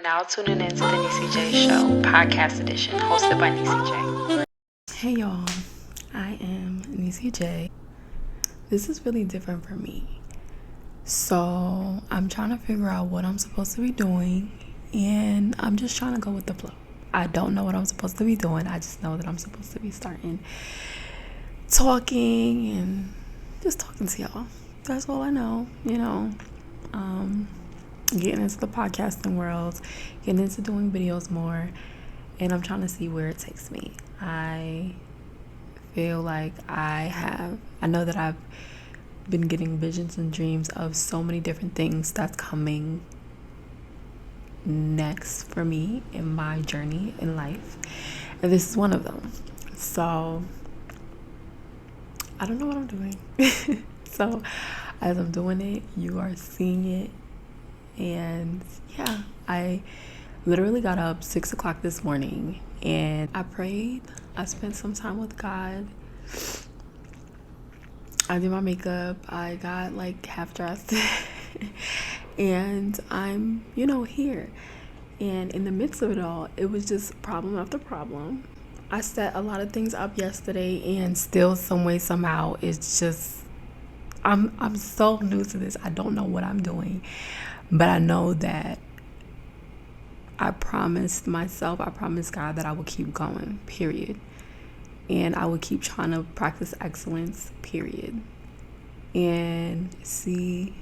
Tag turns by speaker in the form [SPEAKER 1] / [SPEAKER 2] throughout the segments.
[SPEAKER 1] now tuning into the Niecey Jaee Show, podcast edition, hosted by Niecey Jaee. Hey y'all, I am Niecey Jaee. This is really different for me. So I'm trying to figure out what I'm supposed to be doing, and I'm just trying to go with the flow. I don't know what I'm supposed to be doing. I just know that I'm supposed to be starting talking and just talking to y'all. That's all I know, getting into the podcasting world, getting into doing videos more, and I'm trying to see where it takes me. I feel like I know that I've been getting visions and dreams of so many different things that's coming next for me in my journey in life, and this is one of them. So I don't know what I'm doing. So as I'm doing it, you are seeing it. And yeah, I literally got up 6 o'clock this morning and I prayed. I spent some time with God. I did my makeup. I got half dressed and I'm, here. And in the midst of it all, it was just problem after problem. I set a lot of things up yesterday, and still some way, somehow, it's just, I'm so new to this. I don't know what I'm doing. But I know that I promised God that I would keep going, period. And I would keep trying to practice excellence, period. And see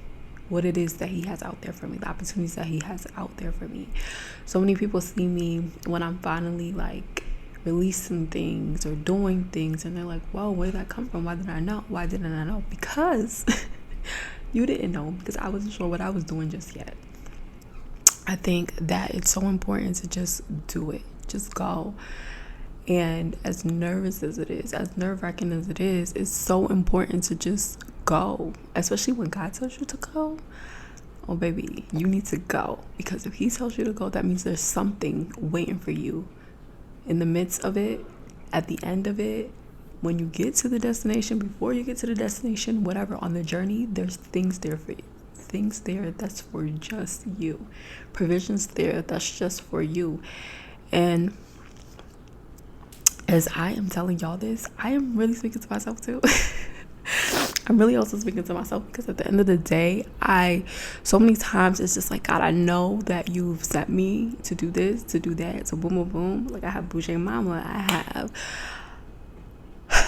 [SPEAKER 1] what it is that he has out there for me, the opportunities that he has out there for me. So many people see me when I'm finally releasing things or doing things, and they're like, whoa, where did that come from? Why didn't I know? Because you didn't know, because I wasn't sure what I was doing just yet. I think that it's so important to just do it, just go. And as nervous as it is, as nerve-wracking as it is, it's so important to just go, especially when God tells you to go. Oh baby, you need to go, because if he tells you to go, that means there's something waiting for you in the midst of it, at the end of it. When you get to the destination, before you get to the destination, whatever, on the journey, there's things there for you. Things there that's for just you. Provisions there that's just for you. And as I am telling y'all this, I am really speaking to myself too. I'm really also speaking to myself, because at the end of the day, so many times it's just God, I know that you've sent me to do this, to do that, so boom, boom, boom. I have Bougie Mama, I have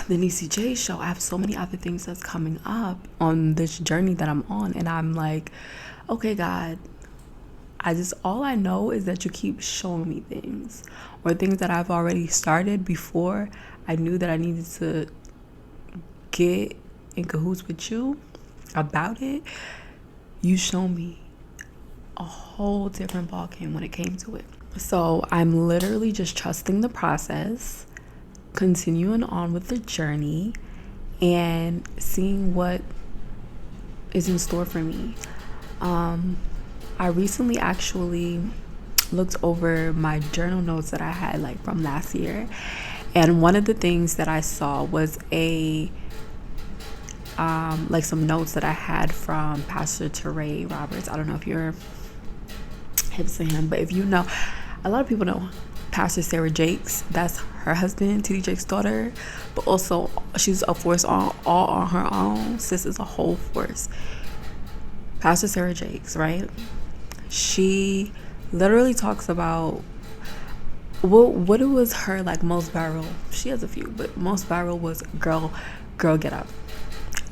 [SPEAKER 1] the Niecey Jaee Show. I have so many other things that's coming up on this journey that I'm on, and I'm like, okay, God, all I know is that you keep showing me things, or things that I've already started before I knew that I needed to get in cahoots with you about it. You show me a whole different ballgame when it came to it. So I'm literally just trusting the process, continuing on with the journey, and seeing what is in store for me. I recently actually looked over my journal notes that I had from last year, and one of the things that I saw was some notes that I had from Pastor Teray Roberts. I don't know if you're hip to him, but if you know, a lot of people know Pastor Sarah Jakes. That's her husband, T.D. Jakes' daughter, but also she's a force all on her own. Sis is a whole force. Pastor Sarah Jakes, right? She literally talks about what it was her most viral. She has a few, but most viral was girl get up.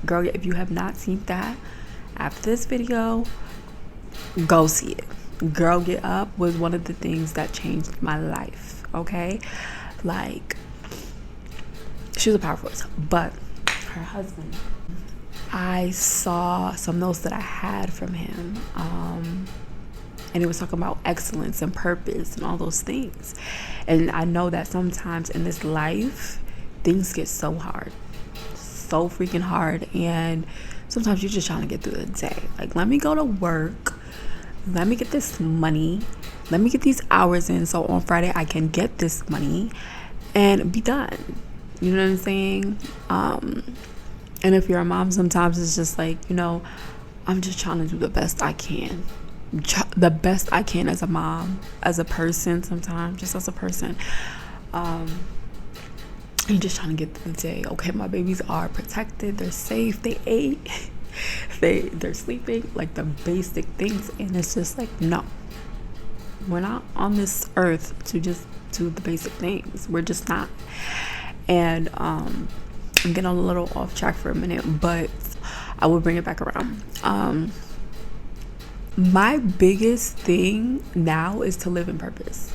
[SPEAKER 1] Girl, if you have not seen that, after this video, go see it. Girl Get Up was one of the things that changed my life, okay? She was a powerful force. But her husband, I saw some notes that I had from him, and he was talking about excellence and purpose and all those things. And I know that sometimes in this life, things get so hard, so freaking hard, and sometimes you're just trying to get through the day. Let me go to work, let me get this money, let me get these hours in, so on Friday I can get this money and be done. You know what I'm saying? And if you're a mom, sometimes it's just I'm just trying to do the best I can. the best I can as a mom, as a person, sometimes just as a person. You're just trying to get through the day. Okay, my babies are protected, they're safe, they ate, they're sleeping, like the basic things. And it's just like, no, we're not on this earth to just do the basic things. We're just not. And I'm getting a little off track for a minute, but I will bring it back around. My biggest thing now is to live in purpose.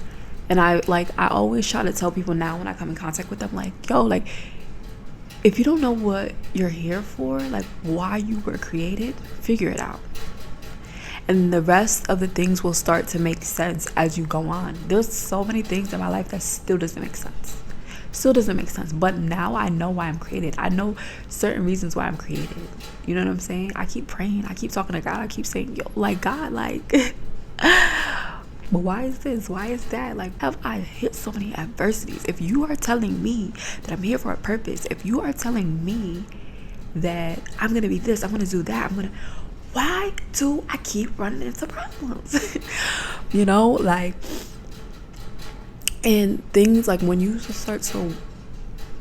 [SPEAKER 1] And I always try to tell people now when I come in contact with them, like, yo, like, if you don't know what you're here for, like why you were created, figure it out. And the rest of the things will start to make sense as you go on. There's so many things in my life that still doesn't make sense. But now I know why I'm created. I know certain reasons why I'm created. You know what I'm saying? I keep praying. I keep talking to God. I keep saying, yo, like, God, like, but why is this? Why is that? Like, I hit so many adversities. If you are telling me that I'm here for a purpose, if you are telling me that I'm going to be this, I'm going to do that, why do I keep running into problems? You know, like, and things like when you start to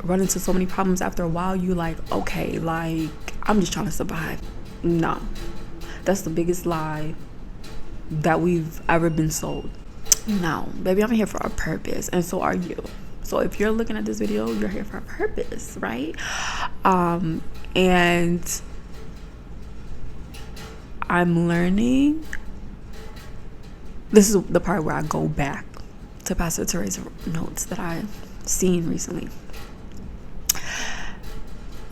[SPEAKER 1] run into so many problems after a while, you like, okay, like, I'm just trying to survive. No, that's the biggest lie that we've ever been sold. No, baby, I'm here for a purpose, and so are you. So if you're looking at this video, you're here for a purpose, right? And I'm learning. This is the part where I go back to Pastor Teresa's notes that I've seen recently.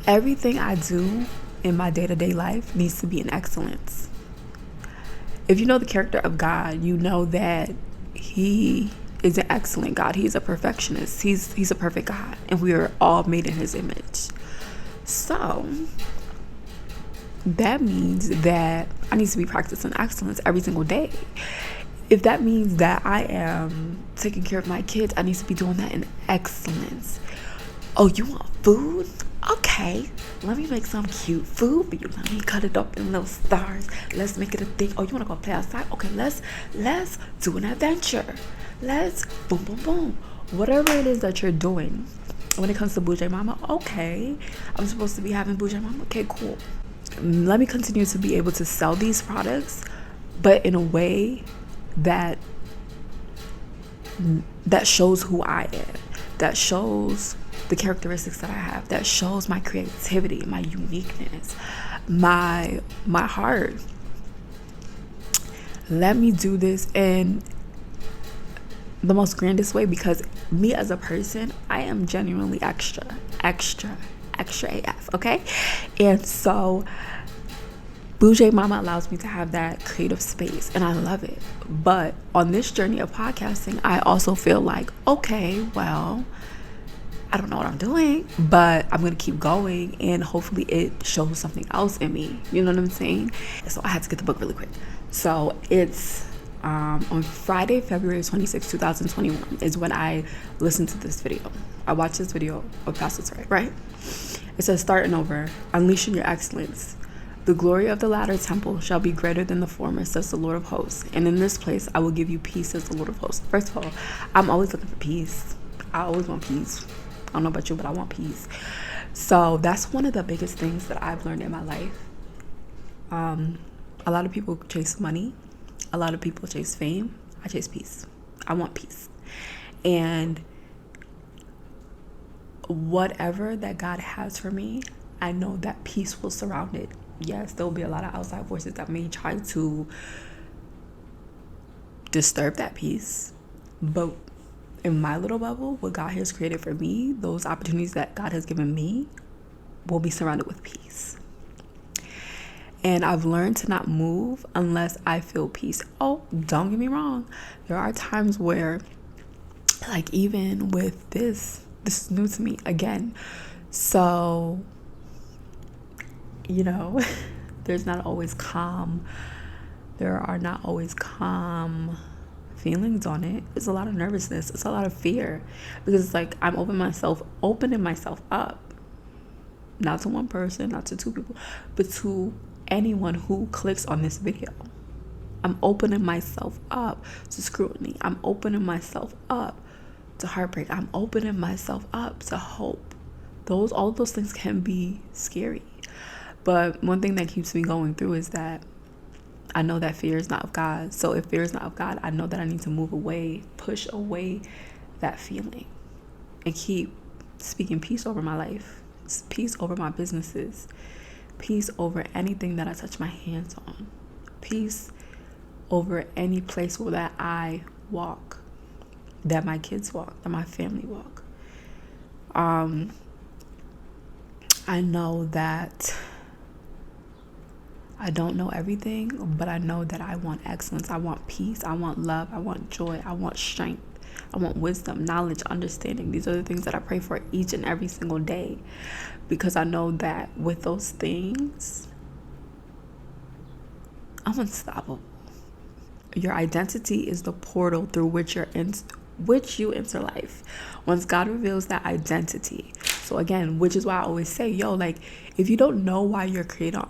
[SPEAKER 1] Everything I do in my day-to-day life needs to be in excellence. If you know the character of God, you know that he is an excellent God. He's a perfectionist. He's a perfect God, and we are all made in his image. So that means that I need to be practicing excellence every single day. If that means that I am taking care of my kids, I need to be doing that in excellence. Oh, you want food? Okay, let me make some cute food for you. Let me cut it up in little stars. Let's make it a thing. Oh, you want to go play outside? Okay, let's do an adventure. Let's boom, boom, boom. Whatever it is that you're doing when it comes to Bougie Mama, okay, I'm supposed to be having Bougie Mama. Okay, cool. Let me continue to be able to sell these products, but in a way that shows who I am, that shows the characteristics that I have, that shows my creativity, my uniqueness, my heart. Let me do this in the most grandest way, because me as a person, I am genuinely extra AF, okay? And so Bougie Mama allows me to have that creative space, and I love it. But on this journey of podcasting, I also feel like, okay, well, I don't know what I'm doing, but I'm going to keep going, and hopefully it shows something else in me. You know what I'm saying? So I had to get the book really quick. So it's on Friday, February 26, 2021 is when I listened to this video. I watched this video of Pastor Tere, right? It says, starting over, unleashing your excellence. The glory of the latter temple shall be greater than the former, says the Lord of hosts. And in this place, I will give you peace, says the Lord of hosts. First of all, I'm always looking for peace. I always want peace. I don't know about you, but I want peace. So that's one of the biggest things that I've learned in my life. A lot of people chase money. A lot of people chase fame. I chase peace. I want peace. And whatever that God has for me, I know that peace will surround it. Yes, there will be a lot of outside forces that may try to disturb that peace. But in my little bubble, what God has created for me, those opportunities that God has given me will be surrounded with peace. And I've learned to not move unless I feel peace. Oh, don't get me wrong. There are times where, like, even with this is new to me again. So, you know, there's not always calm. There are not always calm feelings on it. It's a lot of nervousness. It's a lot of fear, because it's like I'm opening myself up, not to one person, not to two people, but to anyone who clicks on this video. I'm opening myself up to scrutiny. I'm opening myself up to heartbreak. I'm opening myself up to hope. All those things can be scary. But one thing that keeps me going through is that I know that fear is not of God. So if fear is not of God, I know that I need to move away, push away that feeling, and keep speaking peace over my life, peace over my businesses, peace over anything that I touch my hands on, peace over any place where that I walk, that my kids walk, that my family walk. I know that I don't know everything, but I know that I want excellence. I want peace. I want love. I want joy. I want strength. I want wisdom, knowledge, understanding. These are the things that I pray for each and every single day, because I know that with those things, I'm unstoppable. Your identity is the portal through which you enter life. Once God reveals that identity. So again, which is why I always say, if you don't know why you're created,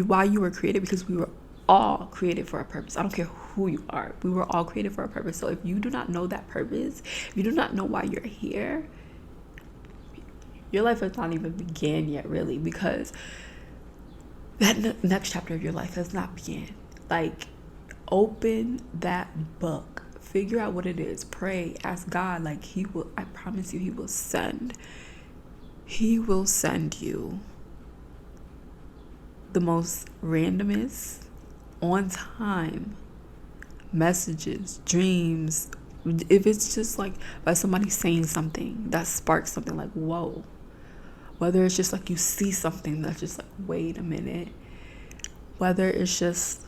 [SPEAKER 1] why you were created, because we were all created for a purpose. I don't care who you are. We were all created for a purpose. So if you do not know that purpose, if you do not know why you're here, your life has not even began yet, really, because that next chapter of your life has not began. Open that book, figure out what it is, pray, ask God. He will, I promise you, He will send you the most randomest, on time messages, dreams. If it's just by somebody saying something that sparks something whoa, whether it's just you see something that's just wait a minute, whether it's just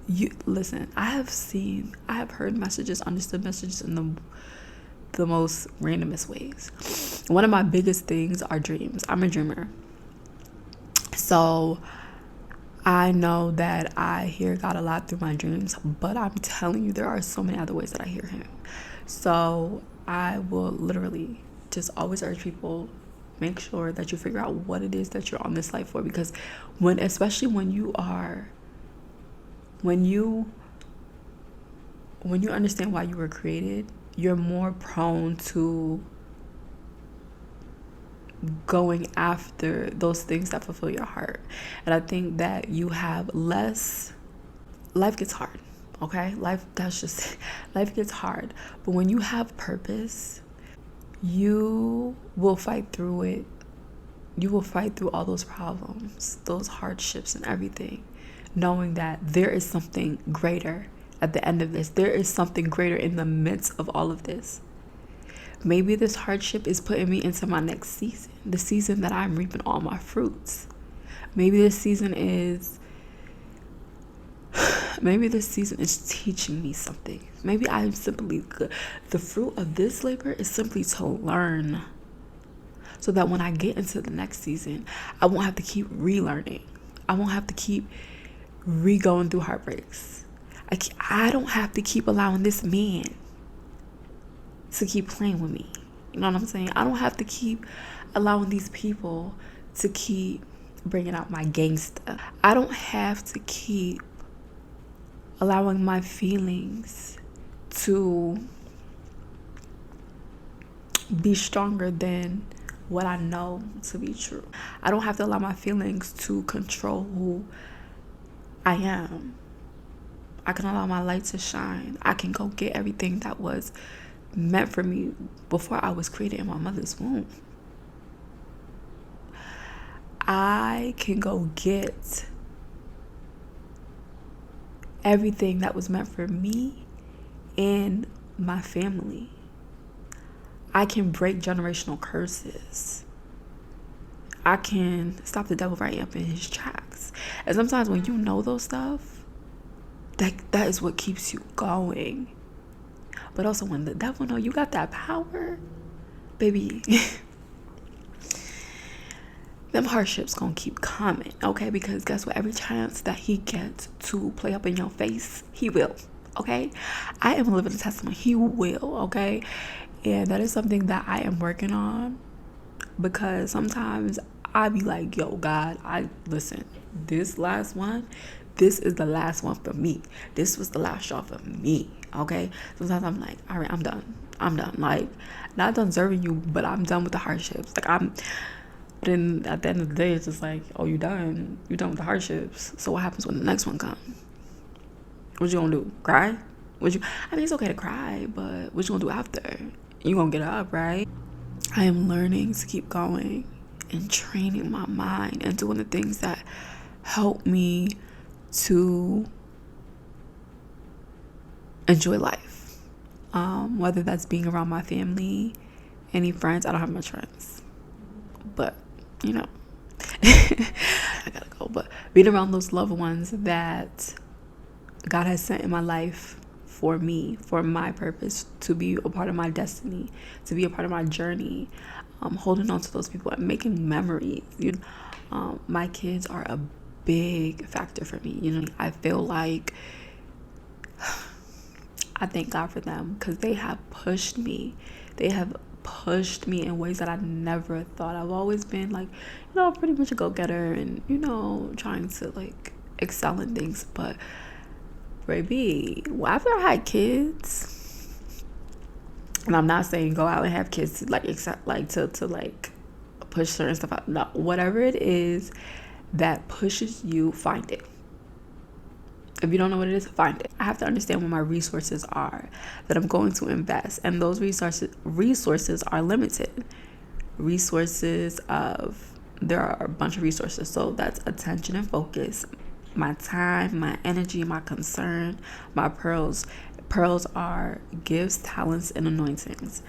[SPEAKER 1] you listen. I have heard messages, understood messages in the most randomest ways. One of my biggest things are dreams. I'm a dreamer. So I know that I hear God a lot through my dreams, but I'm telling you, there are so many other ways that I hear Him. So I will literally just always urge people, make sure that you figure out what it is that you're on this life for, because especially when you understand why you were created, you're more prone to going after those things that fulfill your heart. And I think that you have less. Life gets hard, okay? Life gets hard. But when you have purpose, you will fight through it. You will fight through all those problems, those hardships and everything, knowing that there is something greater at the end of this. There is something greater in the midst of all of this. Maybe this hardship is putting me into my next season, the season that I'm reaping all my fruits. Maybe this season is teaching me something. Maybe I'm simply the fruit of this labor is simply to learn, so that when I get into the next season, I won't have to keep relearning. I won't have to keep going through heartbreaks. I don't have to keep allowing this man to keep playing with me. You know what I'm saying? I don't have to keep allowing these people to keep bringing out my gangster. I don't have to keep allowing my feelings to be stronger than what I know to be true. I don't have to allow my feelings to control who I am. I can allow my light to shine. I can go get everything that was meant for me before I was created in my mother's womb. I can go get everything that was meant for me and my family. I can break generational curses. I can stop the devil right up in his tracks. And sometimes when you know those stuff, that is what keeps you going. But also when the devil know you got that power, baby, them hardships gonna keep coming, okay? Because guess what? Every chance that he gets to play up in your face, he will, okay? I am living a testimony. He will, okay? And that is something that I am working on, because sometimes I be like, yo, God, listen. this last one, this is the last one for me. This was the last straw for me. Okay. Sometimes I'm like, all right, I'm done. I'm done. Like, not done serving you, but I'm done with the hardships. But then at the end of the day, it's just like, oh, you done. You done with the hardships. So what happens when the next one comes? What you gonna do? Cry? I mean, it's okay to cry, but what you gonna do after? You gonna get up, right? I am learning to keep going and training my mind and doing the things that help me to enjoy life. Whether that's being around my family, any friends. I don't have much friends, but you know, I gotta go. But being around those loved ones that God has sent in my life for me, for my purpose, to be a part of my destiny, to be a part of my journey, holding on to those people and making memories. My kids are a big factor for me. I feel like I thank God for them because they have pushed me. They have pushed me in ways that I never thought. I've always been like, pretty much a go-getter and, trying to like excel in things. But baby, after I had kids, and I'm not saying go out and have kids like except like to like push certain stuff out. No, whatever it is that pushes you, find it. If you don't know what it is, find it. I have to understand what my resources are that I'm going to invest, and those resources are limited. There are a bunch of resources. So that's attention and focus, my time, my energy, my concern, my pearls. Pearls are gifts, talents, and anointings.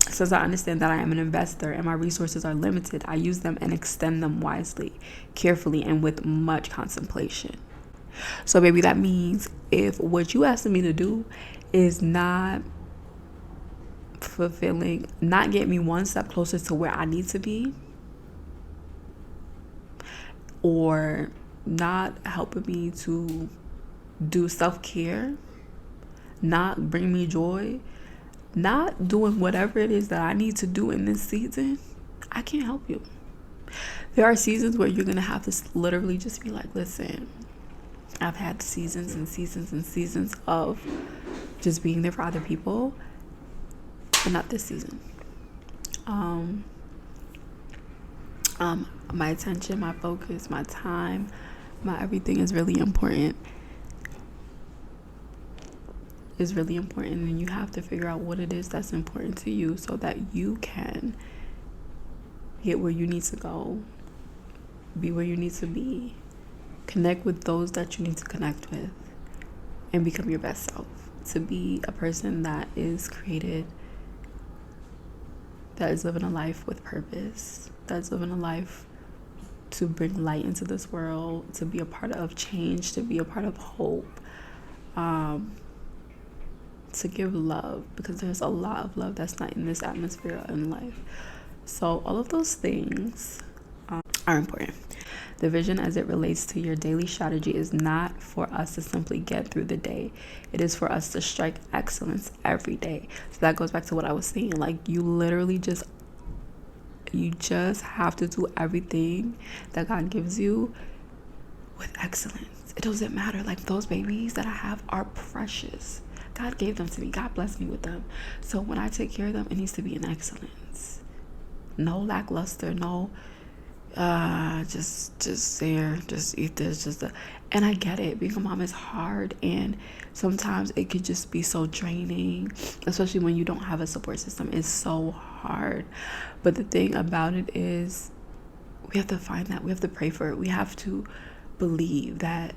[SPEAKER 1] Since I understand that I am an investor and my resources are limited, I use them and extend them wisely, carefully, and with much contemplation. So, baby, that means if what you asking me to do is not fulfilling, not get me one step closer to where I need to be, or not helping me to do self-care, not bring me joy, not doing whatever it is that I need to do in this season, I can't help you. There are seasons where you're going to have to literally just be like, listen, I've had seasons and seasons and seasons of just being there for other people, but not this season. My attention, my focus, my time, my everything is really important. And you have to figure out what it is that's important to you so that you can get where you need to go, be where you need to be, connect with those that you need to connect with, and become your best self, to be a person that is created, that is living a life with purpose, that's living a life to bring light into this world, to be a part of change, to be a part of hope, to give love, because there's a lot of love that's not in this atmosphere in life. So all of those things are important. The vision as it relates to your daily strategy is not for us to simply get through the day. It is for us to strike excellence every day. So that goes back to what I was saying. Like, you just have to do everything that God gives you with excellence. It doesn't matter. Like, those babies that I have are precious. God gave them to me. God blessed me with them. So when I take care of them, it needs to be in excellence. No lackluster, no just there, just eat this, and I get it. Being a mom is hard, and sometimes it could just be so draining, especially when you don't have a support system. It's so hard. But the thing about it is, we have to find that. We have to pray for it. We have to believe that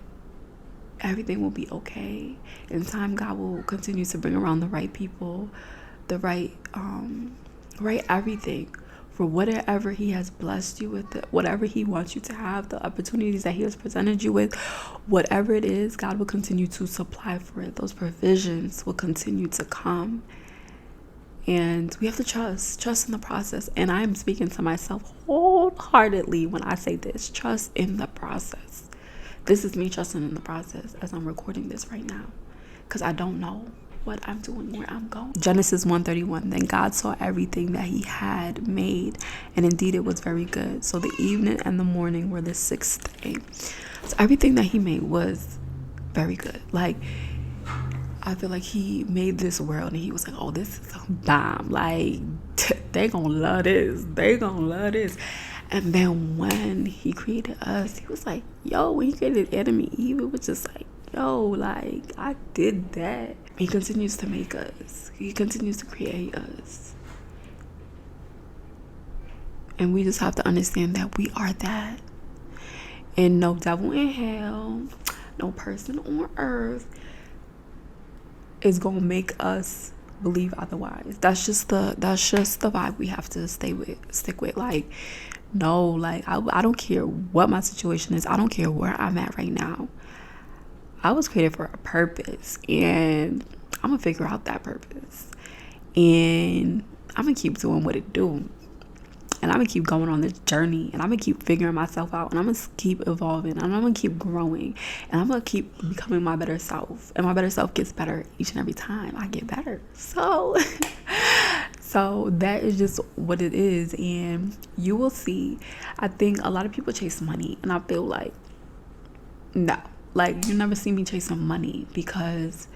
[SPEAKER 1] everything will be okay. In time, God will continue to bring around the right people, the right everything for whatever He has blessed you with, whatever He wants you to have, the opportunities that He has presented you with, whatever it is, God will continue to supply for it. Those provisions will continue to come. And we have to trust in the process. And I am speaking to myself wholeheartedly when I say this. Trust in the process. This is me trusting in the process as I'm recording this right now, because I don't know. what I'm doing, where I'm going. Genesis 1:31. Then God saw everything that he had made, and indeed it was very good. So the evening and the morning were the sixth day. So everything that he made was very good. Like, I feel like he made this world and he was like, oh, this is a bomb. Like, they gonna love this. They gonna love this. And then when he created us, he was like, yo, when he created Adam and Eve, it was just like, yo, like, I did that. He continues to make us. He continues to create us. And we just have to understand that we are that. And no devil in hell, no person on earth is gonna make us believe otherwise. That's just the vibe we have to stick with. Like, no, like I don't care what my situation is. I don't care where I'm at right now. I was created for a purpose, and I'm gonna figure out that purpose, and I'm gonna keep doing what it do. And I'm going to keep going on this journey. And I'm going to keep figuring myself out. And I'm going to keep evolving. And I'm going to keep growing. And I'm going to keep becoming my better self. And my better self gets better each and every time I get better. So that is just what it is. And you will see. I think a lot of people chase money. And I feel like, no. Like, you never see me chasing money because,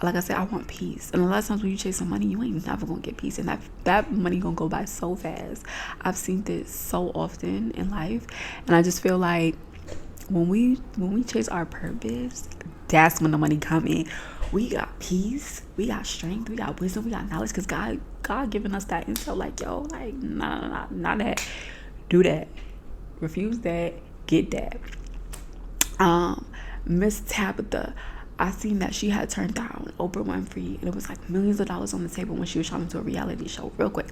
[SPEAKER 1] like I said, I want peace. And a lot of times when you chase some money, you ain't never gonna get peace. And that money gonna go by so fast. I've seen this so often in life. And I just feel like when we chase our purpose, that's when the money come in. We got peace, we got strength, we got wisdom, we got knowledge. Because God giving us that intel, like, yo, like, nah, not that. Do that. Refuse that. Get that. Miss Tabitha, I seen that she had turned down Oprah Winfrey, and it was like millions of dollars on the table when she was trying to do a reality show real quick.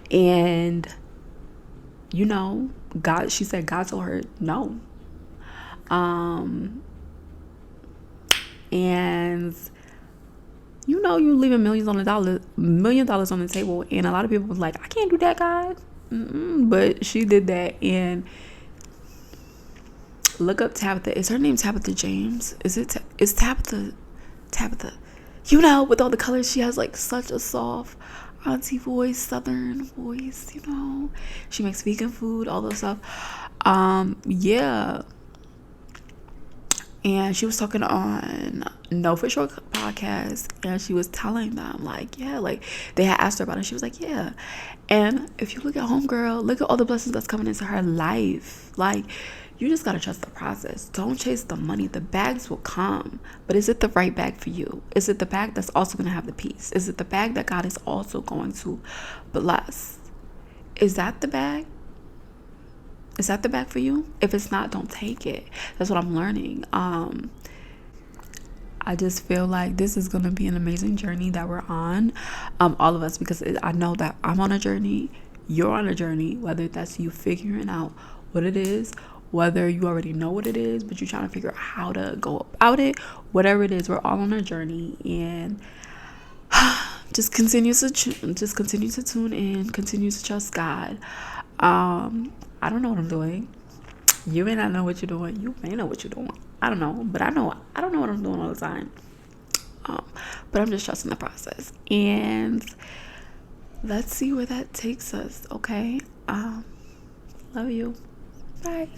[SPEAKER 1] And, you know, she said God told her no. And, you know, you leaving $1 million on the table, and a lot of people was like, I can't do that, God. But she did that. And look up Tabitha. Is her name Tabitha James? Is Tabitha? You know, with all the colors, she has like such a soft auntie voice, southern voice. You know, she makes vegan food, all those stuff. Yeah. And she was talking on No For Sure podcast, and she was telling them, like, yeah, like, they had asked her about it. She was like, yeah. And if you look at homegirl, look at all the blessings that's coming into her life. Like, you just got to trust the process. Don't chase the money. The bags will come. But is it the right bag for you? Is it the bag that's also going to have the peace? Is it the bag that God is also going to bless? Is that the bag? Is that the bag for you? If it's not, don't take it. That's what I'm learning. I just feel like this is going to be an amazing journey that we're on, all of us, because I know that I'm on a journey, you're on a journey, whether that's you figuring out what it is, whether you already know what it is, but you're trying to figure out how to go about it, whatever it is, we're all on a journey. And just continue to tune in, continue to trust God. I don't know what I'm doing. You may not know what you're doing. You may know what you're doing. I don't know. But I don't know what I'm doing all the time. But I'm just trusting the process. And let's see where that takes us, okay? Love you. Bye.